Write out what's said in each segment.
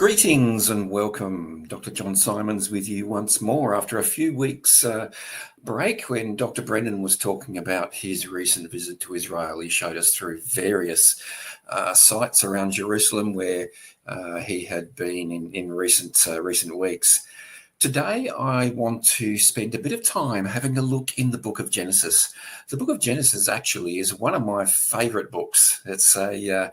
Greetings and welcome. Dr. John Simons with you once more after a few weeks break when Dr. Brendan was talking about his recent visit to Israel. He showed us through various sites around Jerusalem where he had been in recent weeks. Today, I want to spend a bit of time having a look in the book of Genesis. The book of Genesis actually is one of my favourite books. It's the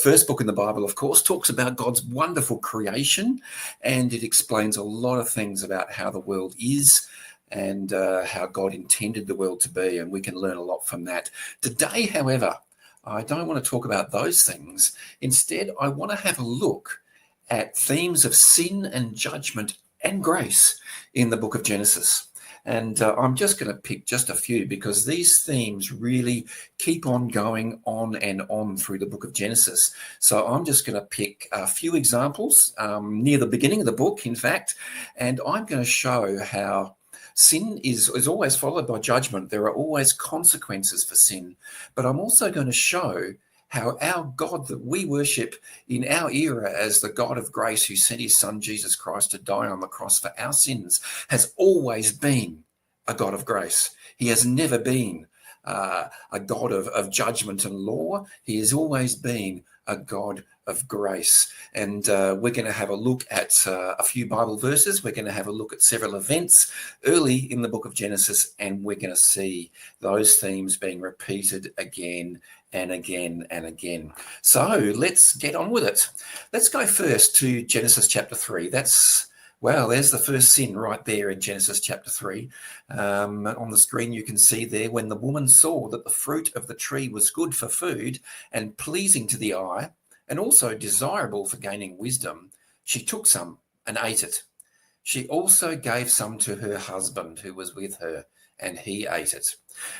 first book in the Bible, of course, talks about God's wonderful creation, and it explains a lot of things about how the world is and how God intended the world to be, and we can learn a lot from that. Today, however, I don't want to talk about those things. Instead, I want to have a look at themes of sin and judgment and grace in the book of Genesis. And I'm just going to pick just a few because these themes really keep on going on and on through the book of Genesis. So I'm just going to pick a few examples near the beginning of the book, in fact, and I'm going to show how sin is always followed by judgment. There are always consequences for sin. But I'm also going to show how our God that we worship in our era as the God of grace who sent his son Jesus Christ to die on the cross for our sins has always been a God of grace. He has never been a God of judgment and law. He has always been a God of grace. And we're going to have a look at a few Bible verses. We're going to have a look at several events early in the book of Genesis, and we're going to see those themes being repeated again and again and again. So let's get on with it. Let's go first to Genesis chapter 3. There's the first sin right there in Genesis chapter 3. On the screen you can see there, when the woman saw that the fruit of the tree was good for food and pleasing to the eye and also desirable for gaining wisdom, she took some and ate it. She also gave some to her husband who was with her, and he ate it.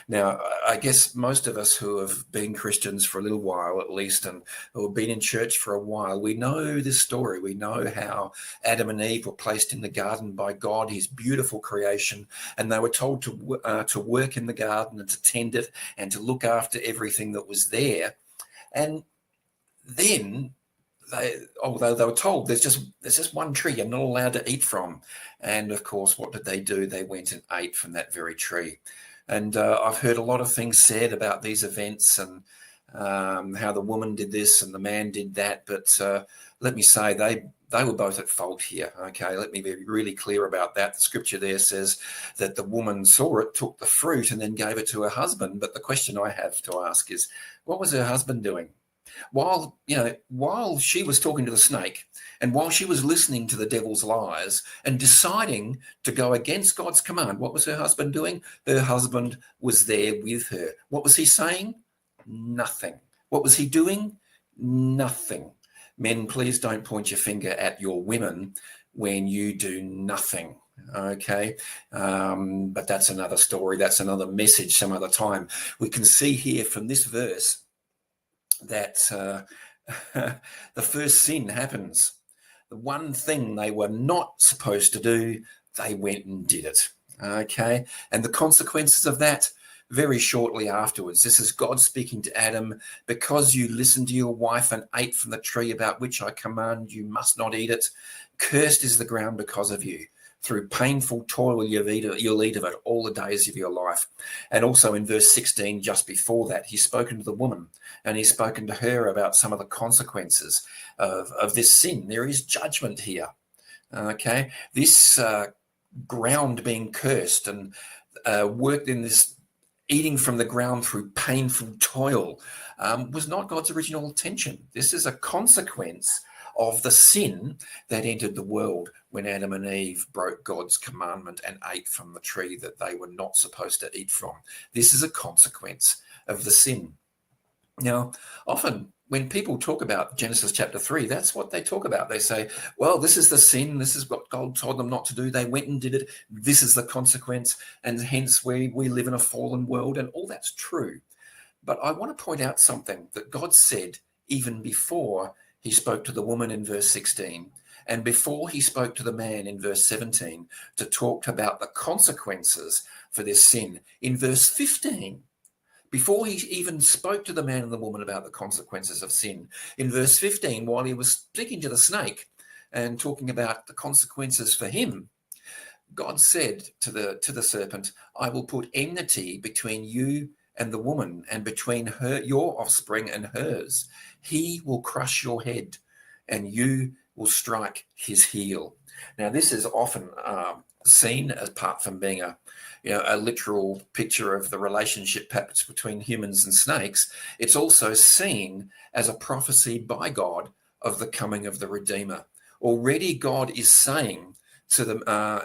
Now, I guess most of us who have been Christians for a little while at least, and who have been in church for a while, we know this story. We know how Adam and Eve were placed in the garden by God, his beautiful creation, and they were told to work in the garden and to tend it and to look after everything that was there. And then although they were told there's just one tree you're not allowed to eat from. And of course, what did they do? They went and ate from that very tree. And I've heard a lot of things said about these events and how the woman did this and the man did that. But let me say, they were both at fault here. Okay, let me be really clear about that. The scripture there says that the woman saw it, took the fruit, and then gave it to her husband. But the question I have to ask is, what was her husband doing? While she was talking to the snake and while she was listening to the devil's lies and deciding to go against God's command, what was her husband doing? Her husband was there with her. What was he saying? Nothing. What was he doing? Nothing. Men, please don't point your finger at your women when you do nothing. Okay, but that's another story. That's another message some other time. We can see here from this verse that the first sin happens. The one thing they were not supposed to do, they went and did it. Okay, and the consequences of that very shortly afterwards. This is God speaking to Adam. Because you listened to your wife and ate from the tree about which I command you must not eat it, cursed is the ground because of you. Through painful toil you'll eat of it all the days of your life. And also in verse 16, just before that, he's spoken to the woman and he's spoken to her about some of the consequences of this sin. There is judgment here. Okay, this ground being cursed and worked in this eating from the ground through painful toil was not God's original intention. This is a consequence of the sin that entered the world when Adam and Eve broke God's commandment and ate from the tree that they were not supposed to eat from. This is a consequence of the sin. Now, often when people talk about Genesis chapter 3, that's what they talk about. They say, well, this is the sin. This is what God told them not to do. They went and did it. This is the consequence. And hence we live in a fallen world. And all that's true. But I want to point out something that God said even before he spoke to the woman in verse 16, and before he spoke to the man in verse 17 to talk about the consequences for this sin. In verse 15, before he even spoke to the man and the woman about the consequences of sin, in verse 15, while he was speaking to the snake, and talking about the consequences for him, God said to the serpent, I will put enmity between you and the woman, and between your offspring and hers. He will crush your head, and you will strike his heel. Now, this is often seen, apart from being a literal picture of the relationship perhaps between humans and snakes, it's also seen as a prophecy by God of the coming of the Redeemer. Already God is saying to them,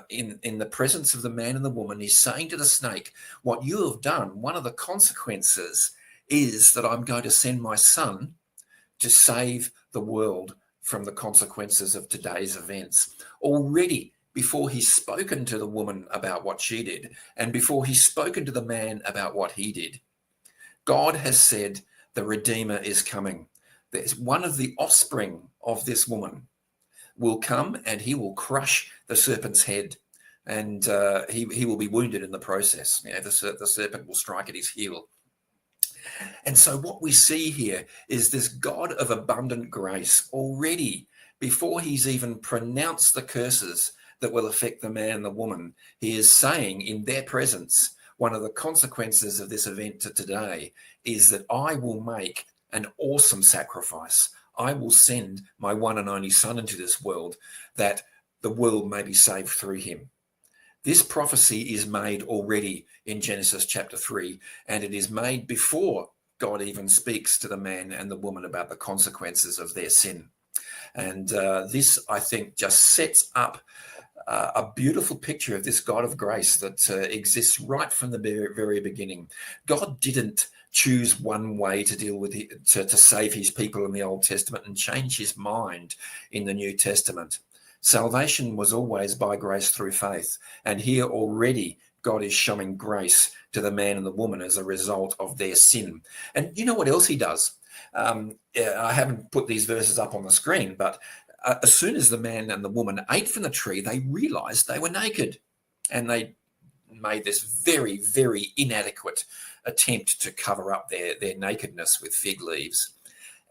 in the presence of the man and the woman, he's saying to the snake, what you have done, one of the consequences is that I'm going to send my son to save the world from the consequences of today's events. Already, before he's spoken to the woman about what she did, and before he's spoken to the man about what he did, God has said the Redeemer is coming. There's one of the offspring of this woman will come, and he will crush the serpent's head, and he will be wounded in the process. The serpent will strike at his heel. And so what we see here is this God of abundant grace already, before he's even pronounced the curses that will affect the man and the woman, he is saying in their presence, one of the consequences of this event to today is that I will make an awesome sacrifice. I will send my one and only son into this world, that the world may be saved through him. This prophecy is made already in Genesis chapter 3, and it is made before God even speaks to the man and the woman about the consequences of their sin. And this, I think, just sets up a beautiful picture of this God of grace that exists right from the very beginning. God didn't choose one way to deal with it, to save his people in the Old Testament and change his mind in the New Testament. Salvation was always by grace through faith. And here already God is showing grace to the man and the woman as a result of their sin. And you know what else he does? I haven't put these verses up on the screen, but as soon as the man and the woman ate from the tree, they realized they were naked. And they made this very, very inadequate attempt to cover up their nakedness with fig leaves.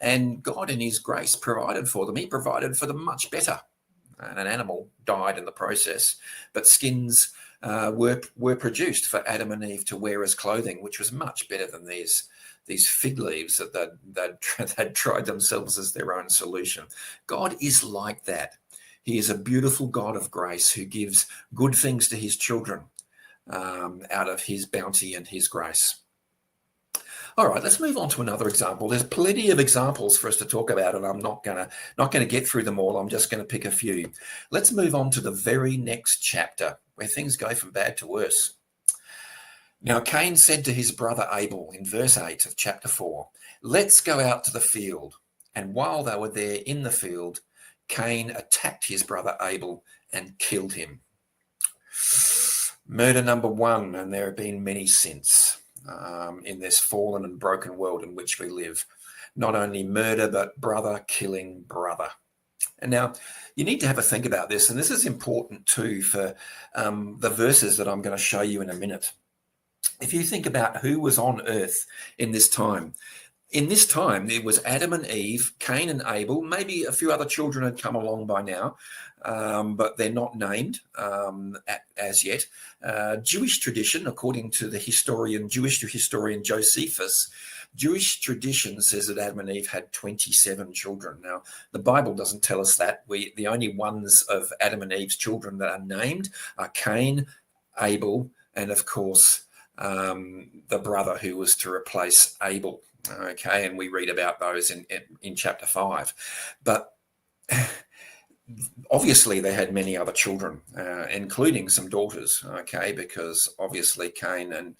And God in his grace provided for them. He provided for them much better. And an animal died in the process, but skins were produced for Adam and Eve to wear as clothing, which was much better than these fig leaves that they'd tried themselves as their own solution. God is like that. He is a beautiful God of grace who gives good things to his children out of his bounty and his grace. All right, let's move on to another example. There's plenty of examples for us to talk about, and I'm not gonna get through them all. I'm just going to pick a few. Let's move on to the very next chapter, where things go from bad to worse. Now, Cain said to his brother Abel in verse 8 of chapter 4, let's go out to the field. And while they were there in the field, Cain attacked his brother Abel and killed him. Murder number one, and there have been many since. In this fallen and broken world in which we live. Not only murder, but brother killing brother. And now you need to have a think about this, and this is important too for the verses that I'm going to show you in a minute. If you think about who was on earth in this time, it was Adam and Eve, Cain and Abel, maybe a few other children had come along by now, but they're not named as yet. Jewish tradition, according to the Jewish historian Josephus, Jewish tradition says that Adam and Eve had 27 children. Now, the Bible doesn't tell us that. The only ones of Adam and Eve's children that are named are Cain, Abel, and of course, the brother who was to replace Abel. Okay, and we read about those in chapter 5. But obviously they had many other children, including some daughters, okay, because obviously Cain and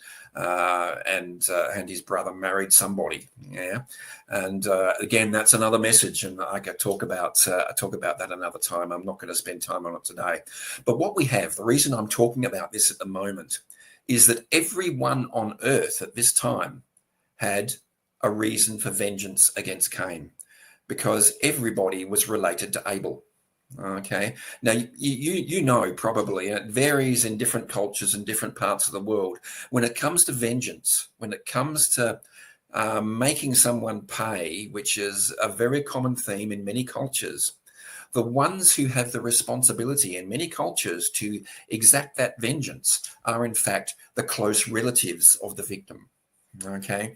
his brother married somebody, yeah. And again, that's another message, and I could talk about that another time. I'm not going to spend time on it today. But what we have, the reason I'm talking about this at the moment, is that everyone on earth at this time had a reason for vengeance against Cain, because everybody was related to Abel. Okay. Now, you know probably, and it varies in different cultures and different parts of the world, when it comes to vengeance, when it comes to making someone pay, which is a very common theme in many cultures, the ones who have the responsibility in many cultures to exact that vengeance are in fact the close relatives of the victim. Okay.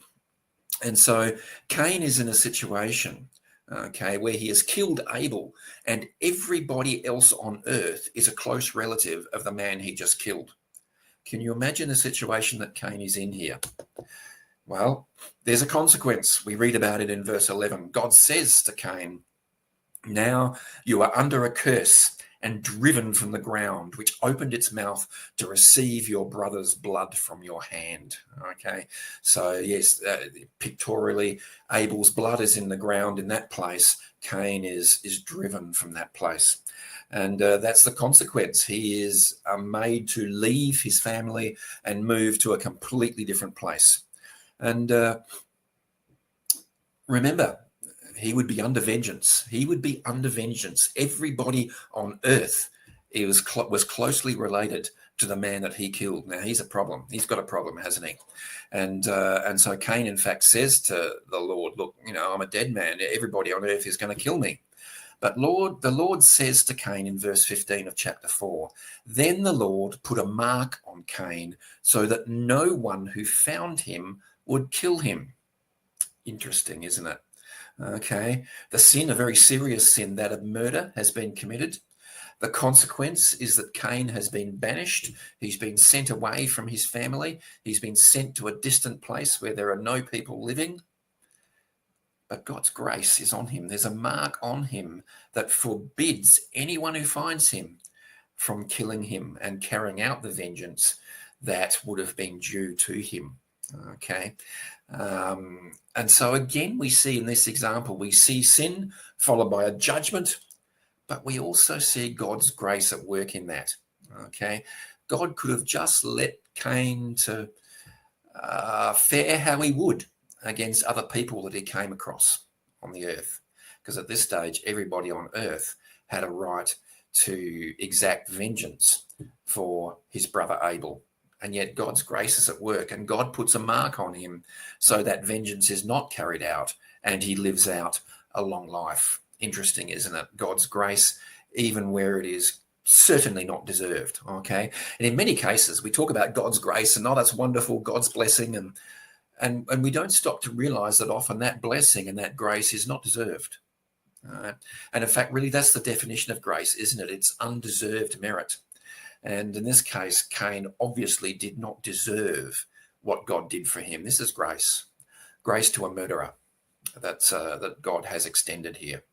And so Cain is in a situation, okay, where he has killed Abel, and everybody else on earth is a close relative of the man he just killed. Can you imagine the situation that Cain is in here? Well, there's a consequence. We read about it in verse 11. God says to Cain, "Now you are under a curse and driven from the ground, which opened its mouth to receive your brother's blood from your hand." Okay, so yes, pictorially, Abel's blood is in the ground in that place. Cain is driven from that place. And that's the consequence. He is made to leave his family and move to a completely different place. And remember, he would be under vengeance. He would be under vengeance. Everybody on earth was closely related to the man that he killed. Now, he's a problem. He's got a problem, hasn't he? And so Cain, in fact, says to the Lord, "Look, I'm a dead man. Everybody on earth is going to kill me." But the Lord says to Cain in verse 15 of chapter 4, "Then the Lord put a mark on Cain so that no one who found him would kill him." Interesting, isn't it? Okay, the sin, a very serious sin, that of murder, has been committed. The consequence is that Cain has been banished. He's been sent away from his family. He's been sent to a distant place where there are no people living. But God's grace is on him. There's a mark on him that forbids anyone who finds him from killing him and carrying out the vengeance that would have been due to him. Okay. And so again, we see in this example, we see sin followed by a judgment, but we also see God's grace at work in that. Okay. God could have just let Cain to fare how he would against other people that he came across on the earth, because at this stage, everybody on earth had a right to exact vengeance for his brother Abel. And yet God's grace is at work, and God puts a mark on him so that vengeance is not carried out and he lives out a long life. Interesting, isn't it? God's grace, even where it is certainly not deserved. Okay. And in many cases, we talk about God's grace and, oh, that's wonderful, God's blessing, and we don't stop to realize that often that blessing and that grace is not deserved. And in fact, really, that's the definition of grace, isn't it? It's undeserved merit. And in this case, Cain obviously did not deserve what God did for him. This is grace to a murderer that God has extended here.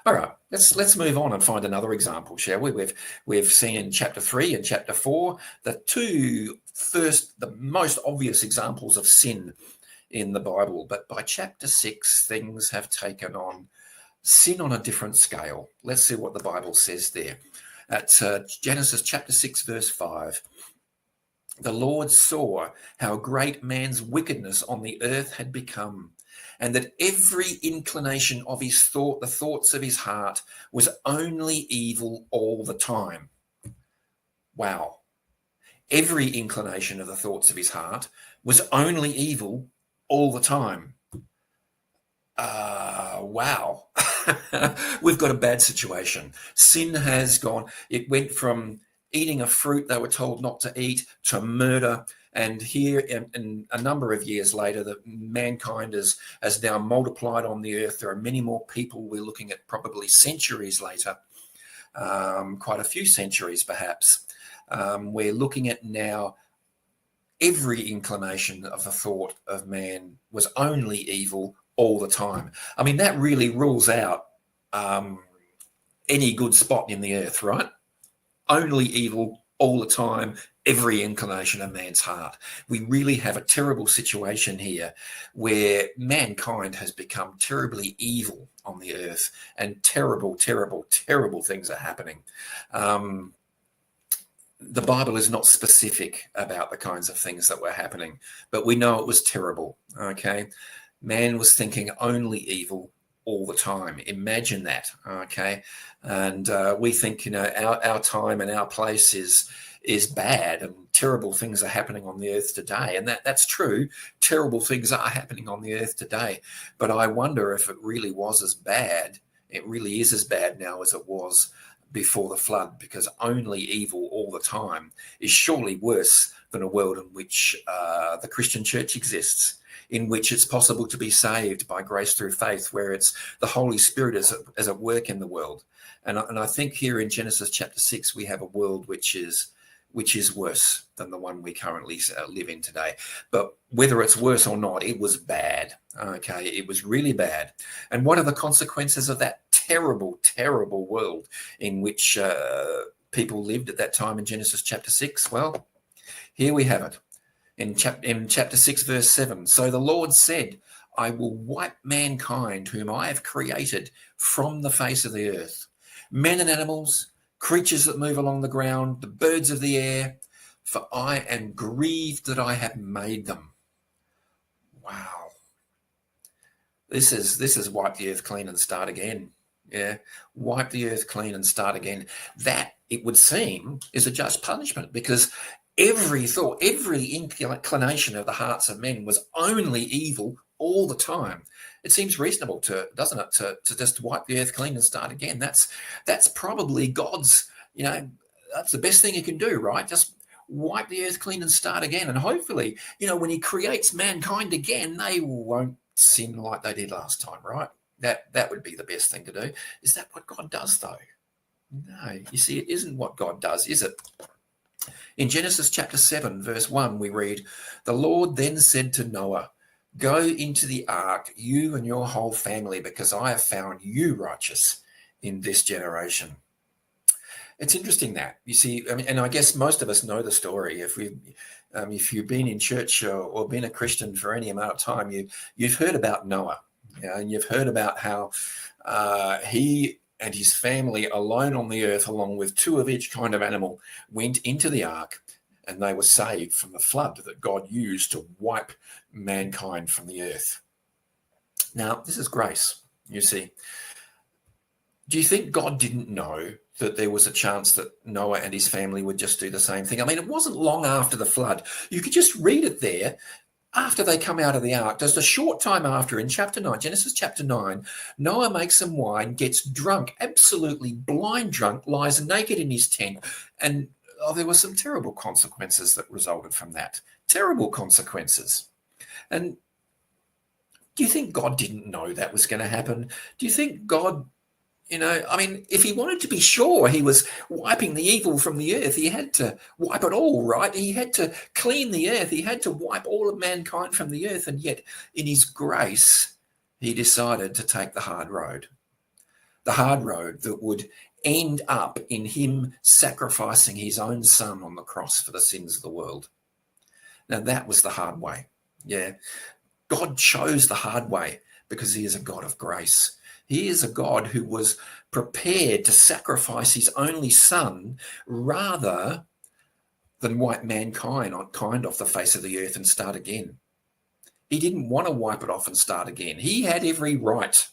All right, let's move on and find another example, shall we? We've seen in chapter 3 and chapter 4 the most obvious examples of sin in the Bible. But by chapter 6, things have taken on sin on a different scale. Let's see what the Bible says there. At Genesis chapter 6, verse 5, "The Lord saw how great man's wickedness on the earth had become, and that every inclination of his thought, the thoughts of his heart, was only evil all the time." Wow. Every inclination of the thoughts of his heart was only evil all the time. Wow. We've got a bad situation. Sin has gone. It went from eating a fruit they were told not to eat to murder. And here, in a number of years later, that mankind has now multiplied on the earth. There are many more people. We're looking at probably centuries later, quite a few centuries perhaps. We're looking at now every inclination of the thought of man was only evil all the time. I mean, that really rules out any good spot in the earth, right? Only evil all the time, every inclination of man's heart. We really have a terrible situation here where mankind has become terribly evil on the earth, and terrible, terrible, terrible things are happening. The Bible is not specific about the kinds of things that were happening, but we know it was terrible, okay? Man was thinking only evil all the time. Imagine that, okay? And we think, our time and our place is bad, and terrible things are happening on the earth today. And that's true. Terrible things are happening on the earth today. But I wonder if it really was as bad It really is as bad now as it was before the flood, because only evil all the time is surely worse than a world in which the Christian church exists, in which it's possible to be saved by grace through faith, where it's the Holy Spirit is at work in the world. And I think here in Genesis chapter 6, we have a world which is worse than the one we currently live in today. But whether it's worse or not, it was bad. Okay, it was really bad. And what are the consequences of that terrible, terrible world in which people lived at that time in Genesis chapter 6? Well, here we have it. In chapter 6, verse 7, so the Lord said, I will wipe mankind whom I have created from the face of the earth, men and animals, creatures that move along the ground, the birds of the air, for I am grieved that I have made them. Wow. This is wipe the earth clean and start again. Yeah, wipe the earth clean and start again. That, it would seem, is a just punishment, because every thought, every inclination of the hearts of men was only evil all the time. It seems reasonable doesn't it, to just wipe the earth clean and start again. That's probably God's, that's the best thing he can do, right? Just wipe the earth clean and start again. And hopefully, when he creates mankind again, they won't sin like they did last time, right? That would be the best thing to do. Is that what God does, though? No, you see, it isn't what God does, is it? In Genesis chapter 7, verse 1, we read, the Lord then said to Noah, go into the ark, you and your whole family, because I have found you righteous in this generation. It's interesting that, you see, and I guess most of us know the story. If you've been in church or been a Christian for any amount of time, you've heard about Noah, and you've heard about how he and his family alone on the earth, along with two of each kind of animal, went into the ark, and they were saved from the flood that God used to wipe mankind from the earth. Now, this is grace, you see. Do you think God didn't know that there was a chance that Noah and his family would just do the same thing? I mean, it wasn't long after the flood. You could just read it there. After they come out of the ark, just a short time after, in chapter 9, Genesis chapter 9, Noah makes some wine, gets drunk, absolutely blind drunk, lies naked in his tent, and there were some terrible consequences that resulted from that. Terrible consequences. And do you think God didn't know that was going to happen? Do you think God, if he wanted to be sure he was wiping the evil from the earth, he had to wipe it all, right? He had to clean the earth. He had to wipe all of mankind from the earth. And yet, in his grace, he decided to take the hard road. The hard road that would end up in him sacrificing his own son on the cross for the sins of the world. Now, that was the hard way. Yeah. God chose the hard way because he is a God of grace. He is a God who was prepared to sacrifice his only son rather than wipe mankind off the face of the earth and start again. He didn't want to wipe it off and start again. He had every right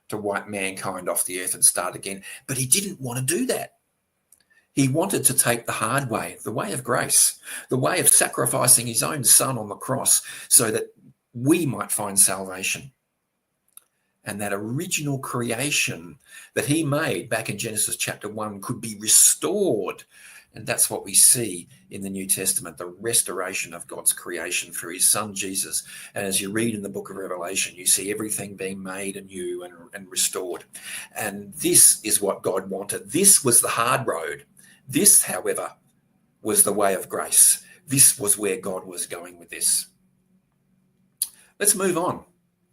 to wipe mankind off the earth and start again, but he didn't want to do that. He wanted to take the hard way, the way of grace, the way of sacrificing his own son on the cross so that we might find salvation. And that original creation that he made back in Genesis chapter 1 could be restored. And that's what we see in the New Testament, the restoration of God's creation through his son, Jesus. And as you read in the book of Revelation, you see everything being made anew and restored. And this is what God wanted. This was the hard road. This, however, was the way of grace. This was where God was going with this. Let's move on.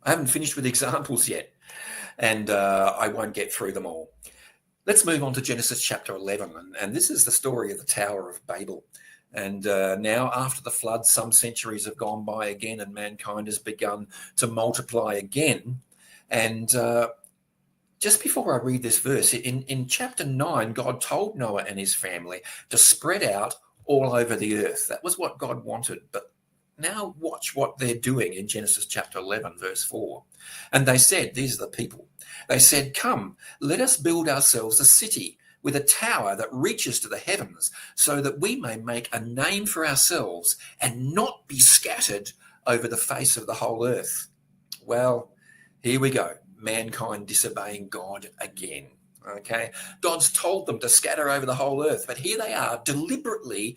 I haven't finished with examples yet, and I won't get through them all. Let's move on to Genesis chapter 11, and this is the story of the Tower of Babel. And now, after the flood, some centuries have gone by again, and mankind has begun to multiply again. And just before I read this verse, in chapter 9, God told Noah and his family to spread out all over the earth. That was what God wanted, but now watch what they're doing in Genesis chapter 11, verse 4. And they said, these are the people, they said, come, let us build ourselves a city with a tower that reaches to the heavens so that we may make a name for ourselves and not be scattered over the face of the whole earth. Well, here we go. mankind disobeying God again. Okay, God's told them to scatter over the whole earth, but here they are deliberately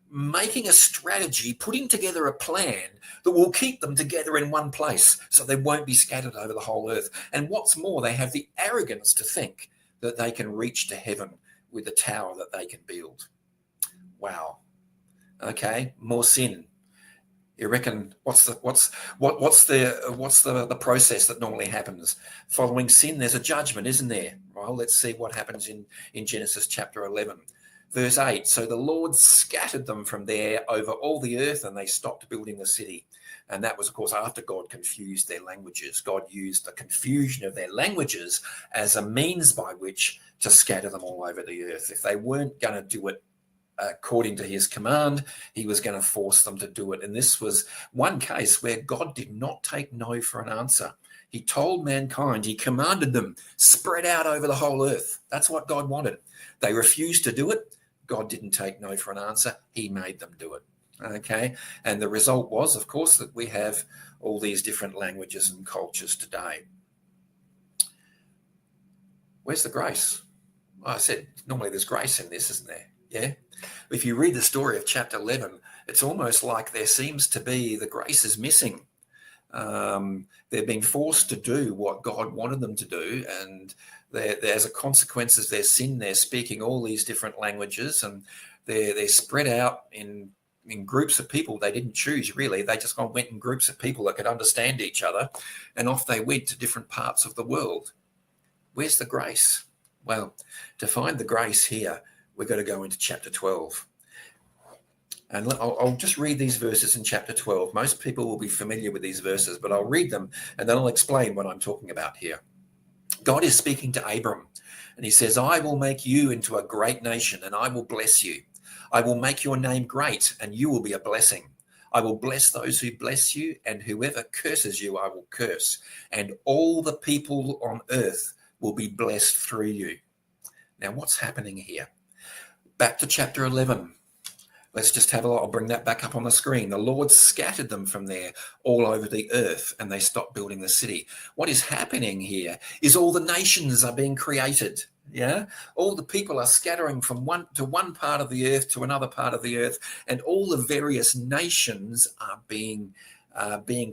making a strategy, putting together a plan that will keep them together in one place so they won't be scattered over the whole earth. And what's more, they have the arrogance to think that they can reach to heaven with the tower that they can build. Wow. Okay, more sin. You reckon what's the process that normally happens? Following sin, there's a judgment, isn't there? Well, let's see what happens in Genesis chapter 11. Verse 8, so the Lord scattered them from there over all the earth, and they stopped building the city. And that was, of course, after God confused their languages. God used the confusion of their languages as a means by which to scatter them all over the earth. If they weren't going to do it according to his command, he was going to force them to do it. And this was one case where God did not take no for an answer. He told mankind, he commanded them, spread out over the whole earth. That's what God wanted. They refused to do it. God didn't take no for an answer. He made them do it. Okay. And the result was, of course, that we have all these different languages and cultures today. Where's the grace? Well, I said, normally there's grace in this, isn't there? Yeah. If you read the story of chapter 11, it's almost like there seems to be the grace is missing. They've been forced to do what God wanted them to do, and there's a consequence of their sin. They're speaking all these different languages, and they're spread out in groups of people they didn't choose, really. They just went in groups of people that could understand each other, and off they went to different parts of the world. Where's the grace? Well, to find the grace here, we've got to go into chapter 12. And I'll just read these verses in chapter 12. Most people will be familiar with these verses, but I'll read them and then I'll explain what I'm talking about here. God is speaking to Abram, and he says, I will make you into a great nation, and I will bless you. I will make your name great, and you will be a blessing. I will bless those who bless you, and whoever curses you, I will curse. And all the people on earth will be blessed through you. Now, what's happening here? Back to chapter 11. Let's just have a look. I'll bring that back up on the screen. The Lord scattered them from there all over the earth, and they stopped building the city. What is happening here is all the nations are being created. Yeah, all the people are scattering from one part of the earth to another part of the earth, and all the various nations are being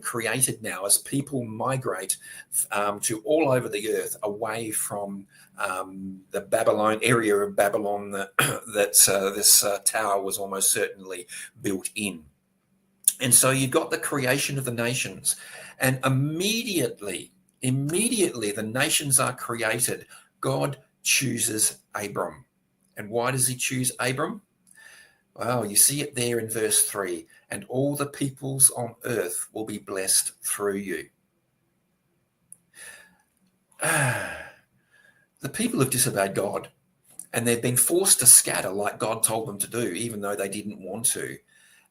created now as people migrate to all over the earth, away from the Babylon area of Babylon that this tower was almost certainly built in. And so you've got the creation of the nations, and immediately the nations are created. God chooses Abram. And why does he choose Abram? Well, you see it there in verse 3, and all the peoples on earth will be blessed through you. The people have disobeyed God, and they've been forced to scatter like God told them to do, even though they didn't want to.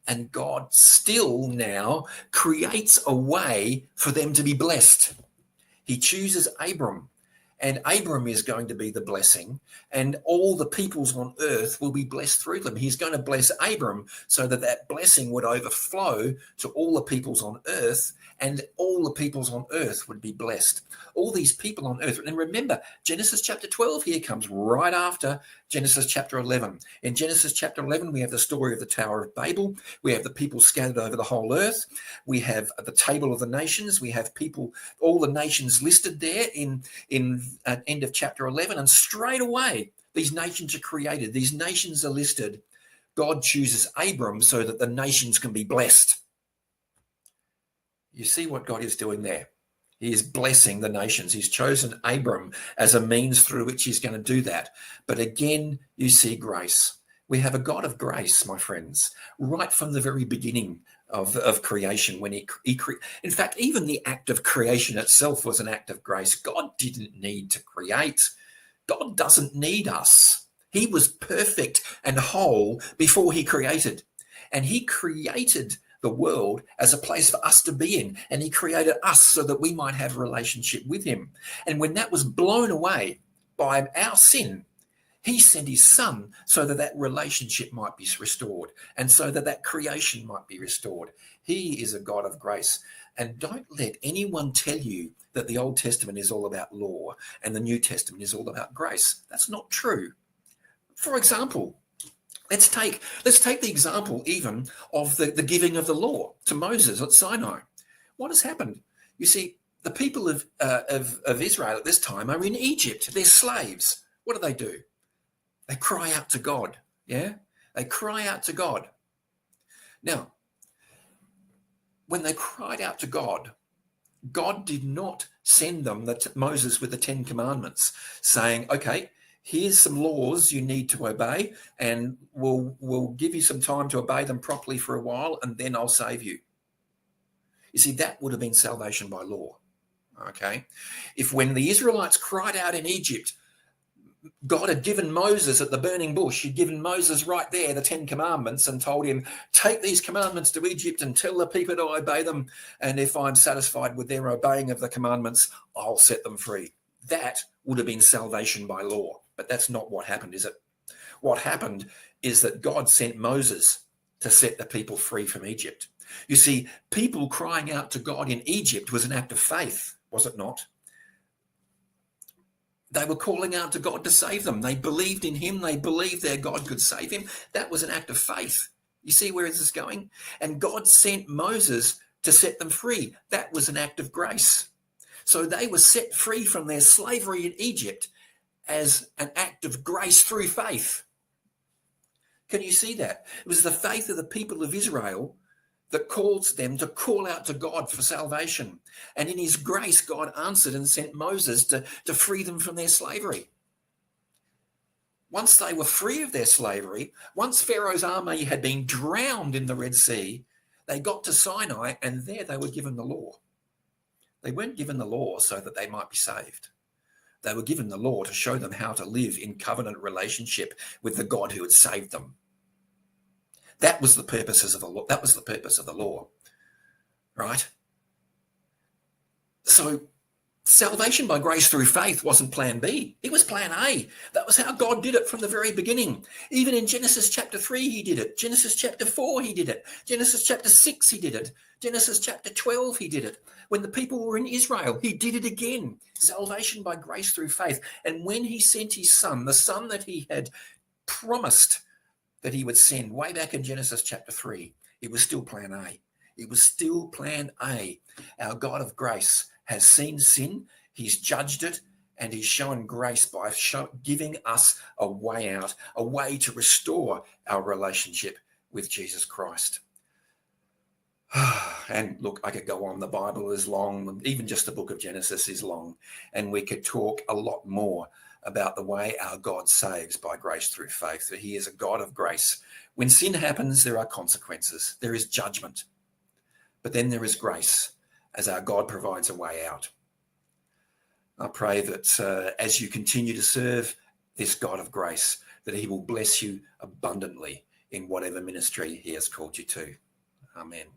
And God still now creates a way for them to be blessed. He chooses Abram, and Abram is going to be the blessing, and all the peoples on earth will be blessed through them. He's going to bless Abram so that blessing would overflow to all the peoples on earth, and all the peoples on earth would be blessed. All these people on earth. And remember, Genesis chapter 12 here comes right after Genesis chapter 11. In Genesis chapter 11, we have the story of the Tower of Babel. We have the people scattered over the whole earth. We have the table of the nations. We have people, all the nations listed there in end of chapter 11. And straight away, these nations are created. These nations are listed. God chooses Abram so that the nations can be blessed. You see what God is doing there? He is blessing the nations. He's chosen Abram as a means through which he's going to do that. But again, you see grace. We have a God of grace, my friends, right from the very beginning of creation. When in fact, even the act of creation itself was an act of grace. God didn't need to create. God doesn't need us. He was perfect and whole before he created. And he created the world as a place for us to be in. And he created us so that we might have a relationship with him. And when that was blown away by our sin, he sent his son so that relationship might be restored, and so that creation might be restored. He is a God of grace. And don't let anyone tell you that the Old Testament is all about law and the New Testament is all about grace. That's not true. For example, let's take the example even of the giving of the law to Moses at Sinai. What has happened? You see, the people of Israel at this time are in Egypt. They're slaves. What do? They cry out to God. Yeah? They cry out to God. Now, when they cried out to God, God did not send them Moses with the 10 Commandments saying, okay, here's some laws you need to obey, and we'll give you some time to obey them properly for a while, and then I'll save you. You see, that would have been salvation by law. Okay? If when the Israelites cried out in Egypt, God had given Moses at the burning bush, he'd given Moses right there the 10 Commandments and told him, take these commandments to Egypt and tell the people to obey them. And if I'm satisfied with their obeying of the commandments, I'll set them free. That would have been salvation by law. But that's not what happened, is it? What happened is that God sent Moses to set the people free from Egypt. You see, people crying out to God in Egypt was an act of faith, was it not? They were calling out to God to save them. They believed in him. They believed their God could save him. That was an act of faith. You see where this is going? And God sent Moses to set them free. That was an act of grace. So they were set free from their slavery in Egypt as an act of grace through faith. Can you see that? It was the faith of the people of Israel that calls them to call out to God for salvation. And in his grace, God answered and sent Moses to free them from their slavery. Once they were free of their slavery, once Pharaoh's army had been drowned in the Red Sea, they got to Sinai, and there they were given the law. They weren't given the law so that they might be saved. They were given the law to show them how to live in covenant relationship with the God who had saved them. That was the purposes of the law. That was the purpose of the law, right? So salvation by grace through faith wasn't plan B. It was plan A. That was how God did it from the very beginning. Even in Genesis chapter 3, he did it. Genesis chapter 4, he did it. Genesis chapter 6, he did it. Genesis chapter 12, he did it. When the people were in Israel, he did it again. Salvation by grace through faith. And when he sent his son, the son that he had promised that he would send way back in Genesis chapter 3, it was still plan A. It was still plan A. Our God of grace has seen sin, he's judged it, and he's shown grace by giving us a way out, a way to restore our relationship with Jesus Christ. And look, I could go on. The Bible is long. Even just the book of Genesis is long. And we could talk a lot more about the way our God saves by grace through faith. That he is a God of grace. When sin happens, there are consequences. There is judgment. But then there is grace as our God provides a way out. I pray that as you continue to serve this God of grace, that he will bless you abundantly in whatever ministry he has called you to. Amen.